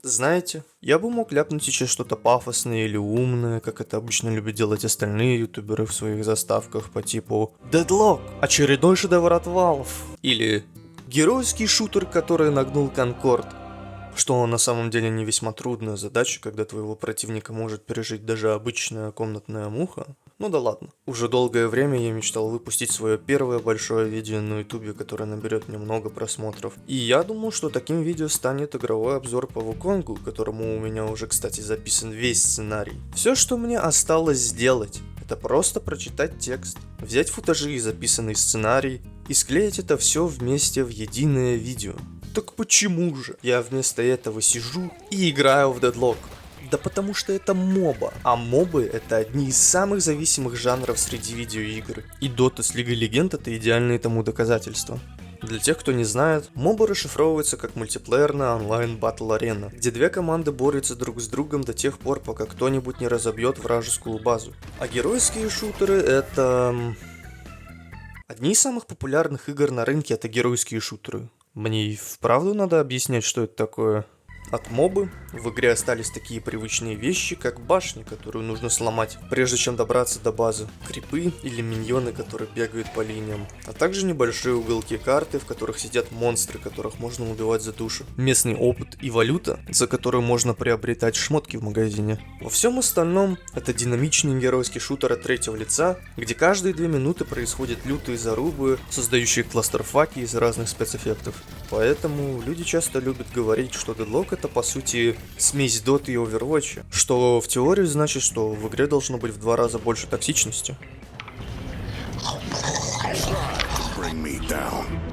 Знаете, я бы мог ляпнуть сейчас что-то пафосное или умное, как это обычно любят делать остальные ютуберы в своих заставках по типу Deadlock, очередной шедевр от Valve, или геройский шутер, который нагнул Конкорд, что на самом деле не весьма трудная задача, когда твоего противника может пережить даже обычная комнатная муха. Ну да ладно. Уже долгое время я мечтал выпустить свое первое большое видео на ютубе, которое наберет мне много просмотров. И я думал, что таким видео станет игровой обзор по Вуконгу, которому у меня уже, кстати, записан весь сценарий. Все, что мне осталось сделать, это просто прочитать текст, взять футажи и записанный сценарий и склеить это все вместе в единое видео. Так почему же я вместо этого сижу и играю в Deadlock? Да потому что это моба, а мобы это одни из самых зависимых жанров среди видеоигр. И Dota с Лигой Легенд это идеальные тому доказательства. Для тех, кто не знает, мобы расшифровываются как мультиплеерная онлайн батл арена, где две команды борются друг с другом до тех пор, пока кто-нибудь не разобьет вражескую базу. А геройские шутеры это... Одни из самых популярных игр на рынке это геройские шутеры. Мне и вправду надо объяснять, что это такое. От мобы в игре остались такие привычные вещи, как башни, которую нужно сломать, прежде чем добраться до базы, крипы или миньоны, которые бегают по линиям, а также небольшие уголки карты, в которых сидят монстры, которых можно убивать за душу, местный опыт и валюта, за которую можно приобретать шмотки в магазине. Во всем остальном, это динамичный геройский шутер от третьего лица, где каждые 2 минуты происходят лютые зарубы, создающие кластерфаки из разных спецэффектов. Поэтому люди часто любят говорить, что Deadlock это по сути смесь Dota и Overwatch, что в теории значит, что в игре должно быть в 2 раза больше токсичности.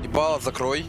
Ебало закрой.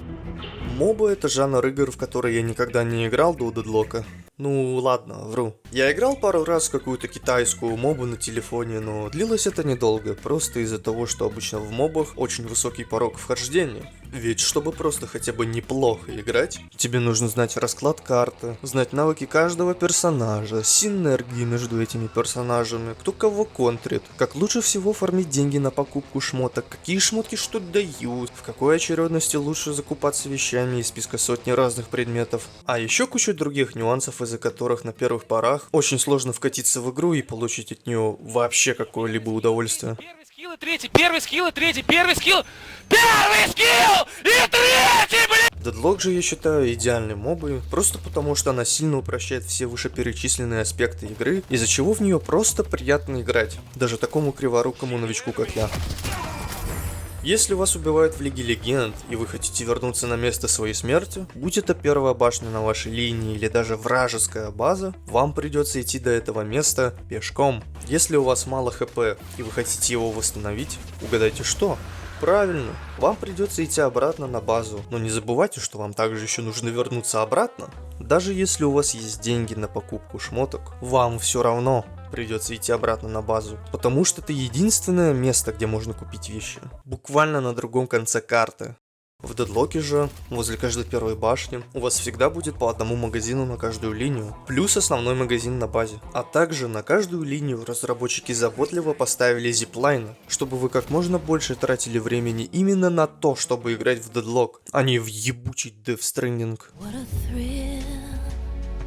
Моба это жанр игр, в которые я никогда не играл до Deadlock'а. Ну ладно, вру. Я играл пару раз в какую-то китайскую мобу на телефоне, но длилось это недолго, просто из-за того, что обычно в мобах очень высокий порог вхождения. Ведь чтобы просто хотя бы неплохо играть, тебе нужно знать расклад карты, знать навыки каждого персонажа, синергии между этими персонажами, кто кого контрит, как лучше всего фармить деньги на покупку шмоток, какие шмотки что дают, в какой очередности лучше закупаться вещами из списка сотни разных предметов, а еще куча других нюансов, из-за которых на первых порах очень сложно вкатиться в игру и получить от нее вообще какое-либо удовольствие. Первый скилл и третий, первый скилл и третий, блин! Deadlock же я считаю идеальной мобой, просто потому что она сильно упрощает все вышеперечисленные аспекты игры, из-за чего в нее просто приятно играть, даже такому криворукому новичку как я. Если вас убивают в Лиге Легенд и вы хотите вернуться на место своей смерти, будь это первая башня на вашей линии или даже вражеская база, вам придется идти до этого места пешком. Если у вас мало хп и вы хотите его восстановить, угадайте что? Правильно, вам придется идти обратно на базу, но не забывайте, что вам также еще нужно вернуться обратно. Даже если у вас есть деньги на покупку шмоток, вам все равно придется идти обратно на базу, потому что это единственное место, где можно купить вещи. Буквально на другом конце карты. В Deadlock'е же, возле каждой первой башни, у вас всегда будет по одному магазину на каждую линию, плюс основной магазин на базе. А также на каждую линию разработчики заботливо поставили зиплайны, чтобы вы как можно больше тратили времени именно на то, чтобы играть в Deadlock, а не в ебучий Death Stranding.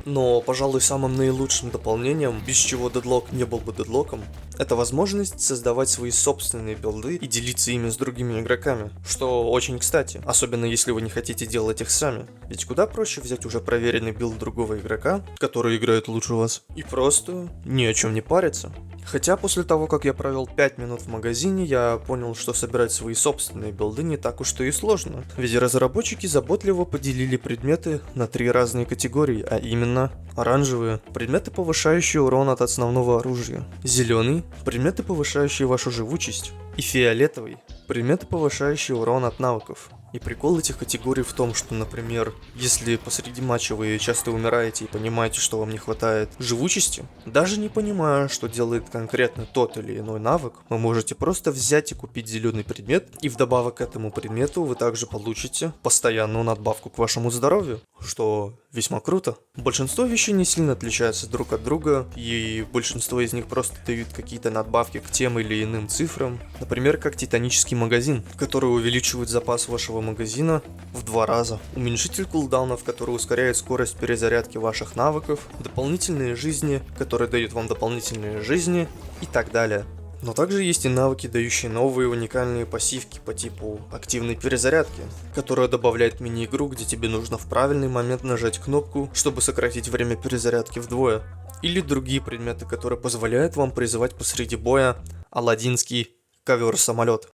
Но, пожалуй, самым наилучшим дополнением, без чего Deadlock не был бы Deadlock'ом, это возможность создавать свои собственные билды и делиться ими с другими игроками, что очень кстати, особенно если вы не хотите делать их сами. Ведь куда проще взять уже проверенный билд другого игрока, который играет лучше вас, и просто ни о чем не париться. Хотя после того, как я провел 5 минут в магазине, я понял, что собирать свои собственные билды не так уж и сложно. Ведь разработчики заботливо поделили предметы на 3 разные категории, а именно оранжевые – предметы, повышающие урон от основного оружия, зеленый – предметы, повышающие вашу живучесть, и фиолетовый – предметы, повышающие урон от навыков. И прикол этих категорий в том, что, например, если посреди матча вы часто умираете и понимаете, что вам не хватает живучести, даже не понимая, что делает конкретно тот или иной навык, вы можете просто взять и купить зеленый предмет, и вдобавок к этому предмету вы также получите постоянную надбавку к вашему здоровью, что весьма круто. Большинство вещей не сильно отличаются друг от друга, и большинство из них просто дают какие-то надбавки к тем или иным цифрам. Например, как титанический магазин, который увеличивает запас вашего магазина в 2 раза. Уменьшитель кулдаунов, который ускоряет скорость перезарядки ваших навыков, дополнительные жизни, которые дают вам дополнительные жизни и так далее. Но также есть и навыки, дающие новые уникальные пассивки по типу активной перезарядки, которая добавляет мини-игру, где тебе нужно в правильный момент нажать кнопку, чтобы сократить время перезарядки вдвое. Или другие предметы, которые позволяют вам призывать посреди боя аладдинский ковер-самолет.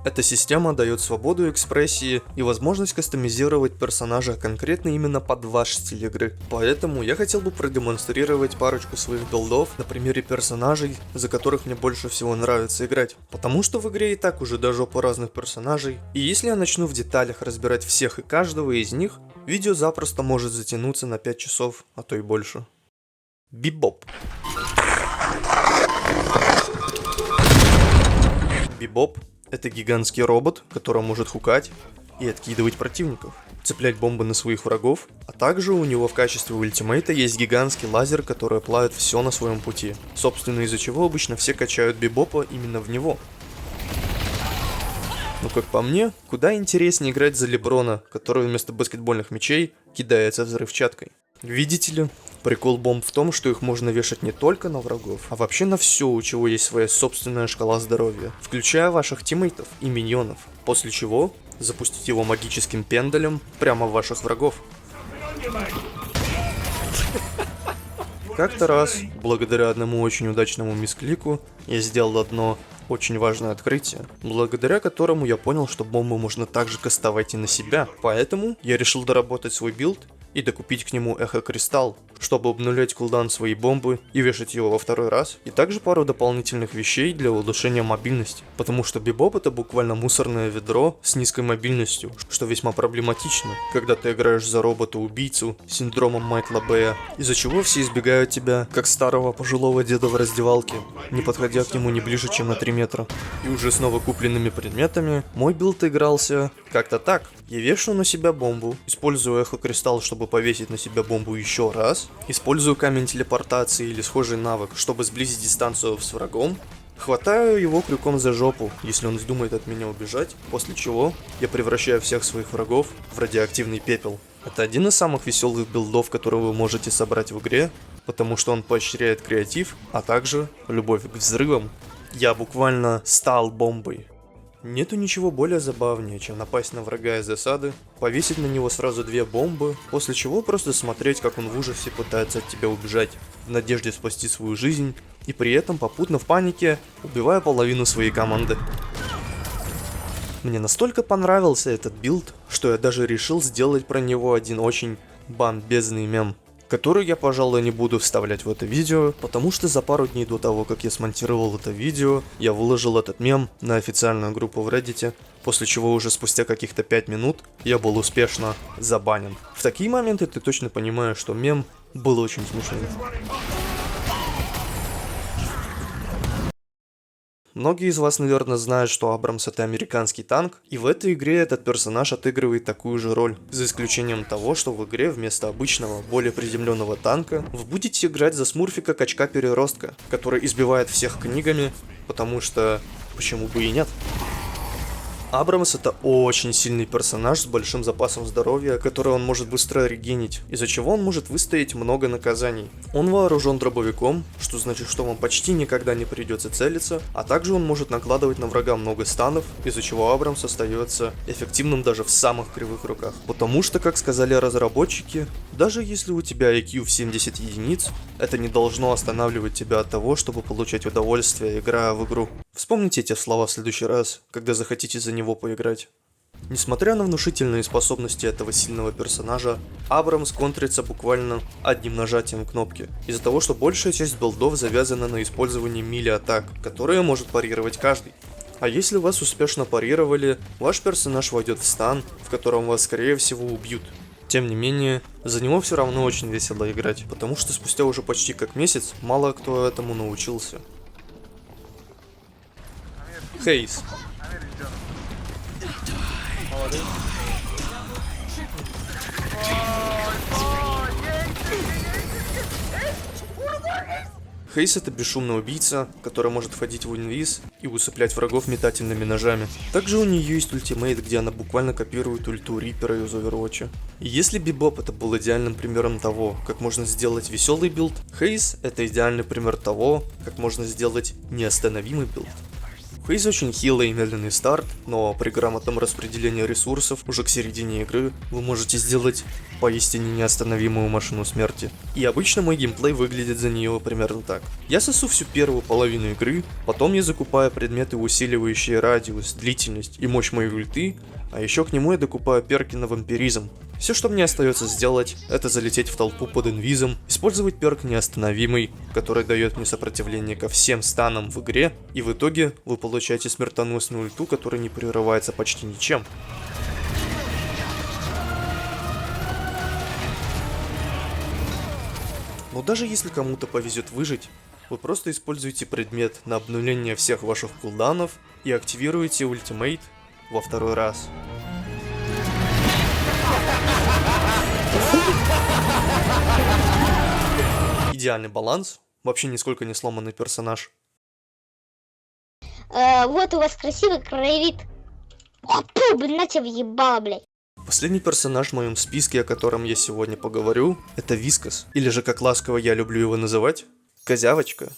Эта система дает свободу экспрессии и возможность кастомизировать персонажа конкретно именно под ваш стиль игры. Поэтому я хотел бы продемонстрировать парочку своих билдов на примере персонажей, за которых мне больше всего нравится играть. Потому что в игре и так уже до жопы разных персонажей, и если я начну в деталях разбирать всех и каждого из них, видео запросто может затянуться на 5 часов, а то и больше. Бибоп. Бибоп — это гигантский робот, который может хукать и откидывать противников, цеплять бомбы на своих врагов, а также у него в качестве ультимейта есть гигантский лазер, который плавит все на своем пути. Собственно, из-за чего обычно все качают Бибопа именно в него. Но как по мне, куда интереснее играть за Леброна, который вместо баскетбольных мячей кидается взрывчаткой. Видите ли, прикол бомб в том, что их можно вешать не только на врагов, а вообще на все, у чего есть своя собственная шкала здоровья, включая ваших тиммейтов и миньонов, после чего запустить его магическим пендалем прямо в ваших врагов. Как-то раз, благодаря одному очень удачному мисклику, я сделал одно очень важное открытие, благодаря которому я понял, что бомбы можно также кастовать и на себя. Поэтому я решил доработать свой билд и докупить к нему эхо-кристалл, чтобы обнулять кулдаун своей бомбы и вешать его во 2-й раз, и также пару дополнительных вещей для улучшения мобильности, потому что Бибоп — это буквально мусорное ведро с низкой мобильностью, что весьма проблематично, когда ты играешь за робота-убийцу с синдромом Майкла Бэя, из-за чего все избегают тебя, как старого пожилого деда в раздевалке, не подходя к нему не ближе, чем на 3 метра. И уже с новокупленными предметами мой билд игрался как-то так. Я вешаю на себя бомбу, использую эхо-кристалл, чтобы повесить на себя бомбу еще раз, использую камень телепортации или схожий навык, чтобы сблизить дистанцию с врагом, хватаю его крюком за жопу, если он вздумает от меня убежать, после чего я превращаю всех своих врагов в радиоактивный пепел. Это один из самых веселых билдов, которые вы можете собрать в игре, потому что он поощряет креатив, а также любовь к взрывам. Я буквально стал бомбой. Нету ничего более забавнее, чем напасть на врага из засады, повесить на него сразу 2 бомбы, после чего просто смотреть, как он в ужасе пытается от тебя убежать, в надежде спасти свою жизнь, и при этом попутно в панике убивая половину своей команды. Мне настолько понравился этот билд, что я даже решил сделать про него один очень бомбезный мем, который я, пожалуй, не буду вставлять в это видео, потому что за пару дней до того, как я смонтировал это видео, я выложил этот мем на официальную группу в Reddit, после чего уже спустя каких-то 5 минут я был успешно забанен. В такие моменты ты точно понимаешь, что мем был очень смешным. Многие из вас, наверное, знают, что Абрамс — это американский танк, и в этой игре этот персонаж отыгрывает такую же роль, за исключением того, что в игре вместо обычного, более приземленного танка вы будете играть за смурфика-качка-переростка, который избивает всех книгами, потому что почему бы и нет. Абрамс — это очень сильный персонаж с большим запасом здоровья, который он может быстро регенить, из-за чего он может выстоять много наказаний. Он вооружен дробовиком, что значит, что вам почти никогда не придется целиться, а также он может накладывать на врага много станов, из-за чего Абрамс остается эффективным даже в самых кривых руках. Потому что, как сказали разработчики, даже если у тебя IQ в 70 единиц, это не должно останавливать тебя от того, чтобы получать удовольствие, играя в игру. Вспомните эти слова в следующий раз, когда захотите за него поиграть. Несмотря на внушительные способности этого сильного персонажа, Абрамс контрится буквально одним нажатием кнопки, из-за того, что большая часть билдов завязана на использовании мили-атак, которые может парировать каждый. А если вас успешно парировали, ваш персонаж войдет в стан, в котором вас скорее всего убьют. Тем не менее, за него все равно очень весело играть, потому что спустя уже почти как месяц мало кто этому научился. Хейс. Хейс — это бесшумный убийца, который может входить в инвиз и усыплять врагов метательными ножами. Также у нее есть ультимейт, где она буквально копирует ульту Риппера из Overwatch. И если Бибоп это был идеальным примером того, как можно сделать веселый билд, Хейс — это идеальный пример того, как можно сделать неостановимый билд. У Хейз очень хилый и медленный старт, но при грамотном распределении ресурсов уже к середине игры вы можете сделать поистине неостановимую машину смерти. И обычно мой геймплей выглядит за нее примерно так. Я сосу всю первую половину игры, потом я закупаю предметы, усиливающие радиус, длительность и мощь моей ульты, а еще к нему я докупаю перки на вампиризм. Все, что мне остается сделать, это залететь в толпу под инвизом, использовать перк неостановимый, который дает мне сопротивление ко всем станам в игре, и в итоге вы получаете смертоносную ульту, которая не прерывается почти ничем. Но даже если кому-то повезет выжить, вы просто используете предмет на обнуление всех ваших кулдаунов и активируете ультимейт во второй раз. Идеальный баланс, вообще нисколько не сломанный персонаж. Вот у вас красивый краевид. Опу, блин, на тебя въебало, блядь. Последний персонаж в моем списке, о котором я сегодня поговорю, это Вискас, или же как ласково я люблю его называть, Козявочка.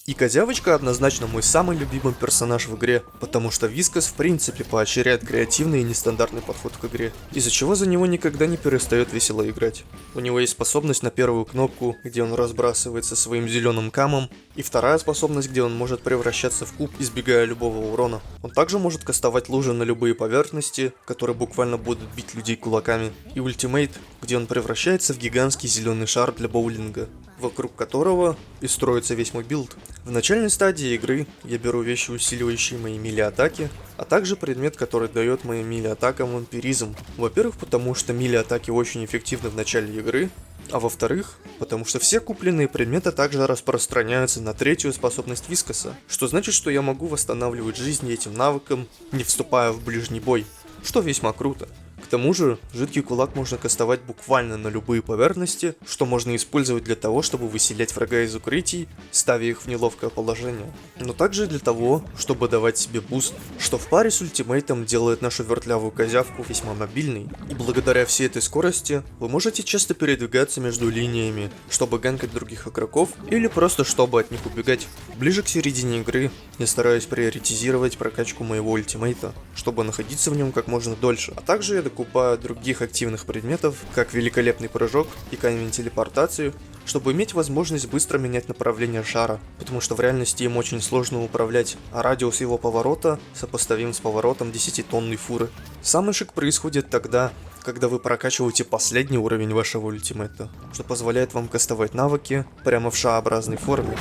И Козявочка однозначно мой самый любимый персонаж в игре, потому что Вискас в принципе поощряет креативный и нестандартный подход к игре, из-за чего за него никогда не перестает весело играть. У него есть способность на первую кнопку, где он разбрасывается своим зеленым камом, и вторая способность, где он может превращаться в куб, избегая любого урона. Он также может кастовать лужи на любые поверхности, которые буквально будут бить людей кулаками, и ультимейт, где он превращается в гигантский зеленый шар для боулинга, вокруг которого и строится весь мой билд. В начальной стадии игры я беру вещи, усиливающие мои мили-атаки, а также предмет, который дает моим мили-атакам вампиризм. Во-первых, потому что мили-атаки очень эффективны в начале игры, а во-вторых, потому что все купленные предметы также распространяются на третью способность Вискаса, что значит, что я могу восстанавливать жизнь этим навыком, не вступая в ближний бой, что весьма круто. К тому же, жидкий кулак можно кастовать буквально на любые поверхности, что можно использовать для того, чтобы выселять врага из укрытий, ставя их в неловкое положение. Но также для того, чтобы давать себе буст, что в паре с ультимейтом делает нашу вертлявую козявку весьма мобильной. И благодаря всей этой скорости, вы можете часто передвигаться между линиями, чтобы ганкать других игроков, или просто чтобы от них убегать. Ближе к середине игры я стараюсь приоритизировать прокачку моего ультимейта, чтобы находиться в нем как можно дольше, а также я докупаю других активных предметов, как великолепный прыжок и камень телепортацию, чтобы иметь возможность быстро менять направление шара, потому что в реальности им очень сложно управлять, а радиус его поворота сопоставим с поворотом 10-тонной фуры. Самый шик происходит тогда, когда вы прокачиваете последний уровень вашего ультимейта, что позволяет вам кастовать навыки прямо в шарообразной форме.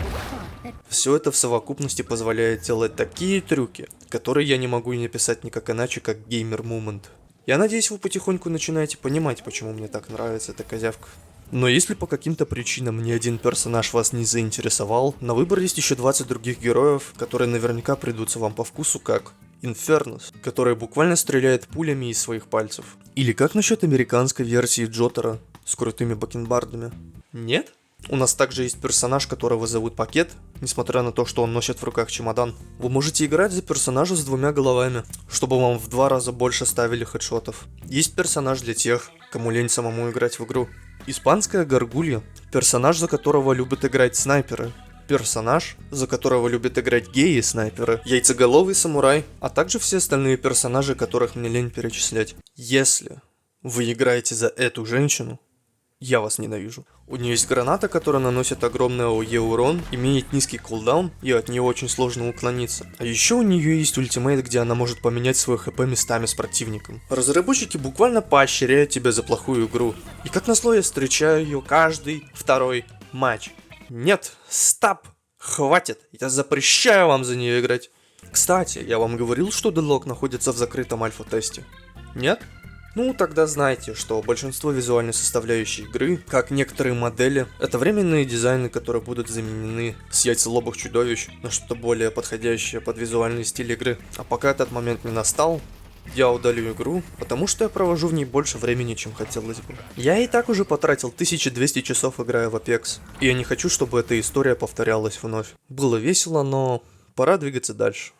Все это в совокупности позволяет делать такие трюки, которые я не могу и написать никак иначе, как геймер момент. Я надеюсь, вы потихоньку начинаете понимать, почему мне так нравится эта козявка. Но если по каким-то причинам ни один персонаж вас не заинтересовал, на выбор есть еще 20 других героев, которые наверняка придутся вам по вкусу, как Инфернус, который буквально стреляет пулями из своих пальцев. Или как насчет американской версии Джотера с крутыми бакенбардами? Нет? У нас также есть персонаж, которого зовут Пакет, несмотря на то, что он носит в руках чемодан. Вы можете играть за персонажа с 2 головами, чтобы вам в 2 раза больше ставили хедшотов. Есть персонаж для тех, кому лень самому играть в игру. Испанская горгулья, персонаж, за которого любят играть снайперы. Персонаж, за которого любят играть геи-снайперы, яйцеголовый самурай, а также все остальные персонажи, которых мне лень перечислять. Если вы играете за эту женщину, я вас ненавижу. У нее есть граната, которая наносит огромный АОЕ урон, имеет низкий кулдаун и от нее очень сложно уклониться. А еще у нее есть ультимейт, где она может поменять свой хп местами с противником. Разработчики буквально поощряют тебя за плохую игру. И как назло я встречаю ее каждый второй матч. Нет, стоп, хватит, я запрещаю вам за нее играть. Кстати, я вам говорил, что Deadlock находится в закрытом альфа-тесте? Нет? Ну, тогда знайте, что большинство визуальной составляющей игры, как некоторые модели, это временные дизайны, которые будут заменены с яйцелобых чудовищ на что-то более подходящее под визуальный стиль игры. А пока этот момент не настал, Я удалю игру, потому что я провожу в ней больше времени, чем хотелось бы. Я и так уже потратил 1200 часов, играя в Apex. И я не хочу, чтобы эта история повторялась вновь. Было весело, но пора двигаться дальше.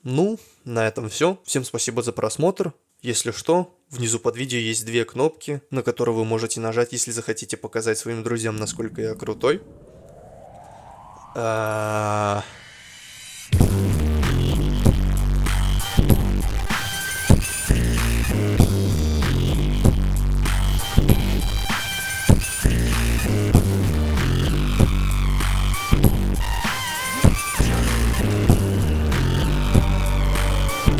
Ну, на этом все. Всем спасибо за просмотр. Если что, внизу под видео есть две кнопки, на которые вы можете нажать, если захотите показать своим друзьям, насколько я крутой.